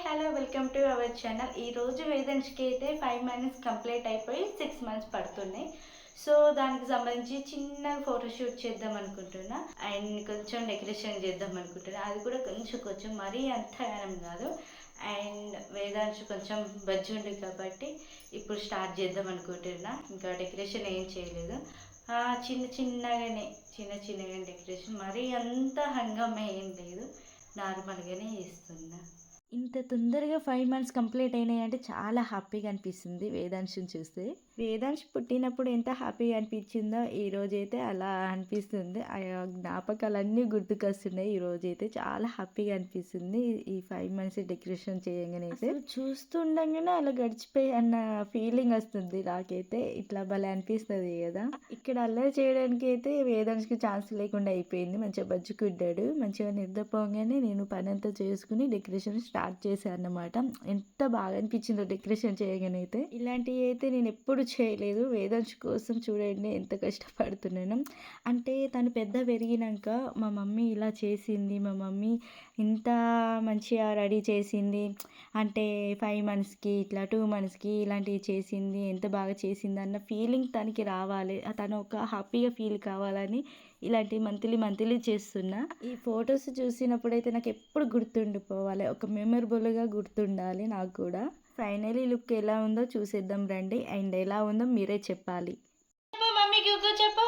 Hello welcome to our channel. ఈరోజు వేదన్స్కి అయితే 5 months complete అయిపోయి 6 మంత్స్ పడుతున్నాయి. సో దానికి సంబంధించి చిన్న ఫోటోషూట్ చేద్దాం అనుకుంటున్నా అండ్ కొంచెం డెకరేషన్ చేద్దాం అనుకుంటున్నా. అది కూడా కొంచెం మరీ అంత ఘనం కాదు. అండ్ వేదాంశ్ కొంచెం బజ్జుండు కాబట్టి ఇప్పుడు స్టార్ట్ చేద్దాం అనుకుంటున్నా. ఇంకా డెకరేషన్ ఏం చేయలేదు, చిన్న చిన్నగానే డెకరేషన్, మరీ అంత హంగామా ఏం లేదు, నార్మల్గానే చేస్తున్నా. ఇంత తొందరగా 5 మంత్స్ కంప్లీట్ అయినాయి అంటే చాలా హ్యాపీగా అనిపిస్తుంది వేదాంశుని చూస్తే. వేదాంశ్ పుట్టినప్పుడు ఎంత హ్యాపీగా అనిపించిందో ఈరోజైతే అలా అనిపిస్తుంది. ఆ జ్ఞాపకాలన్నీ గుర్తుకొస్తున్నాయి. ఈరోజైతే చాలా హ్యాపీగా అనిపిస్తుంది ఈ 5 మంత్స్ డెకరేషన్ చేయగానే. అయితే చూస్తుండగానే అలా గడిచిపోయి అన్న ఫీలింగ్ వస్తుంది నాకైతే. ఇట్లా భలే అనిపిస్తుంది కదా. ఇక్కడ అల్లరి చేయడానికి అయితే వేదాంశ్కి ఛాన్స్ లేకుండా అయిపోయింది. మంచిగా బజ్జుకుంటాడు. మంచిగా నిద్రపోగానే నేను పని అంతా చేసుకుని డెకరేషన్ స్టార్ట్ చేశాను అన్నమాట. ఎంత బాగా అనిపించిందో డెకరేషన్ చేయగానే అయితే. ఇలాంటివి అయితే నేను ఎప్పుడు చేయలేదు. వేదాంశ్ కోసం చూడండి ఎంత కష్టపడుతున్నాను. అంటే తను పెద్ద పెరిగినాక మా మమ్మీ ఇలా చేసింది, మా మమ్మీ ఇంత మంచిగా రెడీ చేసింది, అంటే 5 మంత్స్కి ఇట్లా 2 మంత్స్కి ఇలాంటివి చేసింది, ఎంత బాగా చేసింది అన్న ఫీలింగ్ తనకి రావాలి, తను ఒక హ్యాపీగా ఫీల్ కావాలని ఇలాంటి మంత్లీ చేస్తున్నా. ఈ ఫొటోస్ చూసినప్పుడైతే నాకు ఎప్పుడు గుర్తుండిపోవాలి, ఒక మెమరబుల్గా గుర్తుండాలి నాకు కూడా. ఫైనలీ లుక్ ఎలా ఉందో చూసేద్దాం రండి. అండ్ ఎలా ఉందో మీరే చెప్పాలి. మమ్మీకి చెప్పు.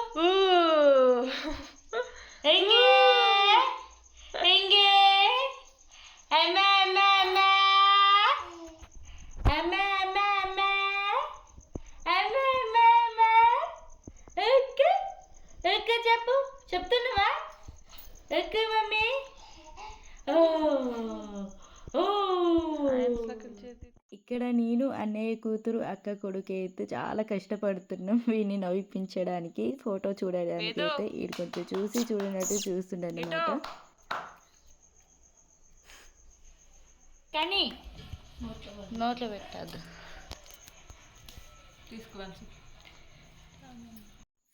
చెప్పు, చెప్తున్నావా? Okay mummy. ఇక్కడ నేను అన్నయ్య కూతురు అక్క కొడుకు అయితే చాలా కష్టపడుతున్నాం వీడిని నవ్విపించడానికి. ఫోటో చూడడానికి అయితే వీడు కొంచెం చూడనట్టు చూస్తుండే అనమాట. కానీ నోట్లో పెట్టద్దు.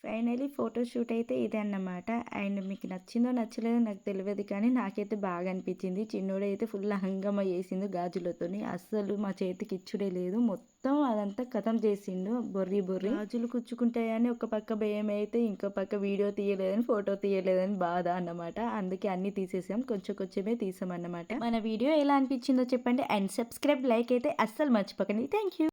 ఫైనలీ ఫోటోషూట్ అయితే ఇదే అన్నమాట. అండ్ మీకు నచ్చిందో నచ్చలేదో నాకు తెలియదు, కానీ నాకైతే బాగా అనిపించింది. చిన్నోడైతే ఫుల్ హంగమ చేసిండు గాజులతోని. అస్సలు మా చేతికి ఇచ్చుడే లేదు, మొత్తం అదంతా కథం చేసిండు. బొర్రి గాజులు కుచ్చుకుంటాయని ఒక పక్క భయం అయితే, ఇంకో పక్క వీడియో తీయలేదని ఫోటో తీయలేదని బాధ అన్నమాట. అందుకే అన్ని తీసేసాం, కొంచెమే తీసాం అన్నమాట. మన వీడియో ఎలా అనిపించిందో చెప్పండి. అండ్ సబ్స్క్రైబ్, లైక్ అయితే అస్సలు మర్చిపోకండి. Thank you.